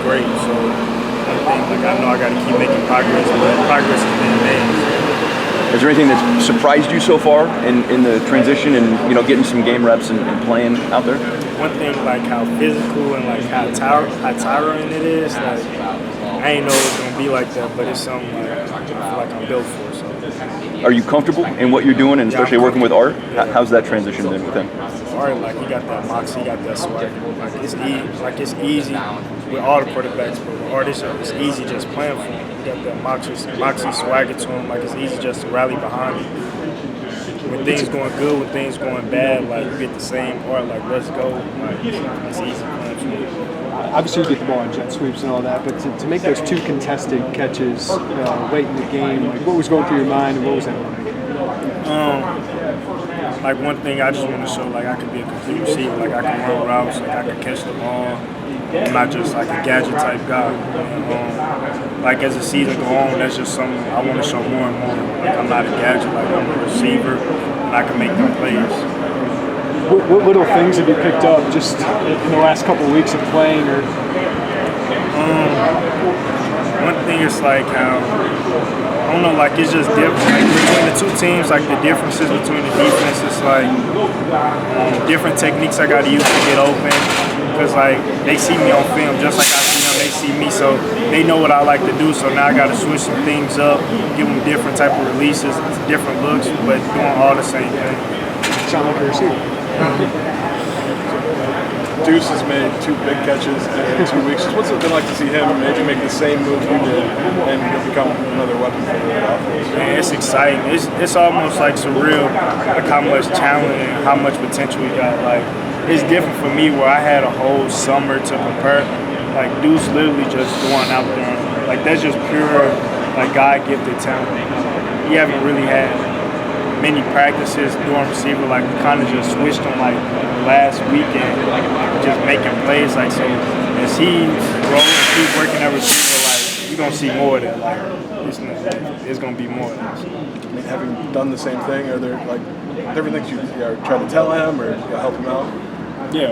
great. So one thing, like I know I got to keep making progress, but progress has been made. Is there anything that's surprised you so far in the transition and getting some game reps and playing out there? One thing, like how physical and like how tiring it is. Like I ain't know it was gonna be like that, but it's something like I feel like I'm built for. So. Are you comfortable in what you're doing, and especially working with Art? Yeah. How's that transition been with him? Art, like he got that moxie, he got that swag. Like it's easy with all the quarterbacks, but with Art, it's easy just playing for him. He got that moxie swagger to him. Like it's easy just to rally behind him. When things going good, when things going bad, like you get the same Art. Like let's go. Like it's easy playing for him. Obviously, you get the ball on jet sweeps and all that, but to make those 2 contested catches late in the game, like what was going through your mind and what was that like? Like one thing, I just want to show like I can be a complete receiver, like I can run routes, like I can catch the ball. I'm not just like a gadget type guy. Like as the season go on, that's just something I want to show more and more. Like I'm not a gadget, like I'm a receiver, and I can make them plays. What little things have you picked up just in the last couple of weeks of playing? Or one thing is like how I don't know, like it's just different. Like between the two teams, like the differences between the defenses, like different techniques I got to use to get open. Because like they see me on film, just like I see them, they see me, so they know what I like to do. So now I got to switch some things up, give them different type of releases, different looks, but doing all the same thing. Sound like a receiver. Deuce has made 2 big catches in 2 weeks. What's it been like to see him maybe make the same move you did and become another weapon for the offense? Man, it's exciting. It's almost like surreal, like how much talent and how much potential we got. Like it's different for me where I had a whole summer to prepare. Like Deuce literally just going out there, like that's just pure like God-gifted talent. He haven't really had many practices doing receiver, like we kind of just switched him like last weekend, just making plays. Like so, as he grows and keep working at receiver, like you're gonna see more of that. Like it's gonna be more of that. I mean, having done the same thing, are there like different things you try to tell him or help him out? Yeah,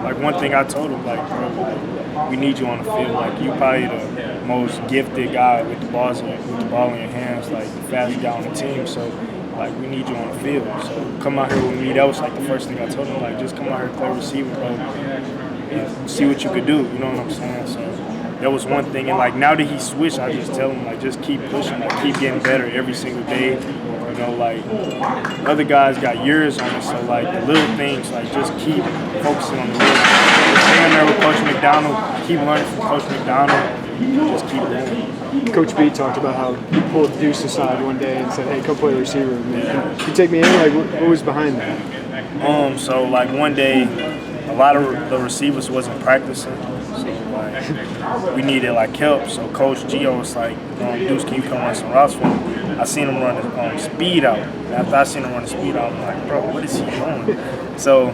like one thing I told him, like, bro, like, we need you on the field. Like, you probably the most gifted guy with the ball in your hands, like the fastest guy on the team. So, like, we need you on the field. So, come out here with me. That was like the first thing I told him. Like, just come out here, play receiver, bro, and see what you could do. You know what I'm saying? So, that was one thing. And like now that he switched, I just tell him like, just keep pushing, like, keep getting better every single day. You know, like other guys got years on it, so like the little things, like just keep focusing on the little things. Staying there with Coach McDonald, keep learning from Coach McDonald, just keep going. Coach B talked about how he pulled Deuce aside one day and said, "Hey, come play receiver with me." Can you take me in? Like, what was behind that? So like one day, a lot of the receivers wasn't practicing, so like we needed like help. So Coach Gio was like, "Deuce, can you come run some routes for me?" I seen him run the speed out. After I seen him run the speed out, I'm like, bro, what is he doing? So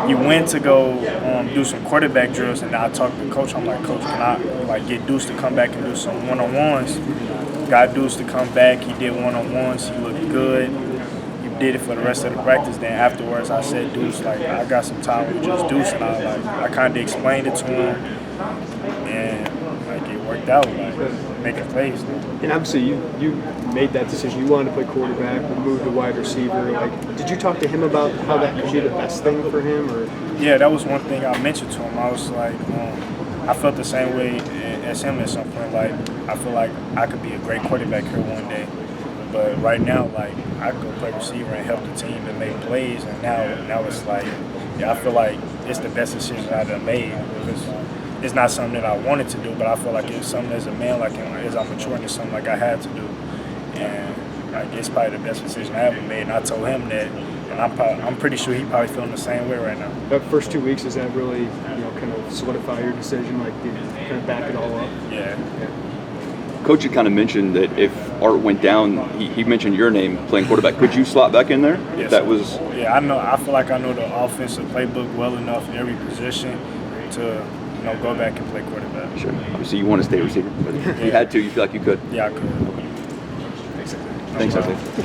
he went to go do some quarterback drills, and I talked to Coach. I'm like, Coach, can I like get Deuce to come back and do some one-on-ones? Got Deuce to come back. He did one-on-ones. He looked good. He did it for the rest of the practice. Then afterwards, I said, Deuce, like I got some time with just Deuce, and I kind of explained it to him, and like it worked out, like making plays. And obviously, you made that decision. You wanted to play quarterback, move to wide receiver. Like, did you talk to him about how that could be the best thing for him? Or yeah, that was one thing I mentioned to him. I was like, I felt the same way as him at some point. Like, I feel like I could be a great quarterback here one day, but right now, like, I could go play receiver and help the team and make plays. And now it's like, yeah, I feel like it's the best decision I've ever made because it's not something that I wanted to do, but I feel like it's something as a man, like as I'm maturing, it's something like I had to do. And like it's probably the best decision I ever made. And I told him that, and I'm pretty sure he probably feeling the same way right now. That first 2 weeks, does that really, kind of solidify your decision? Like, did you kind of back it all up? Yeah. Coach had kind of mentioned that if Art went down, he mentioned your name playing quarterback. Could you slot back in there? Yes. That was. Yeah, I know. I feel like I know the offensive playbook well enough in every position to go back and play quarterback. Sure. Obviously, you want to stay receiver, but if you had to, you feel like you could. Yeah, I could. Thanks, Isaiah.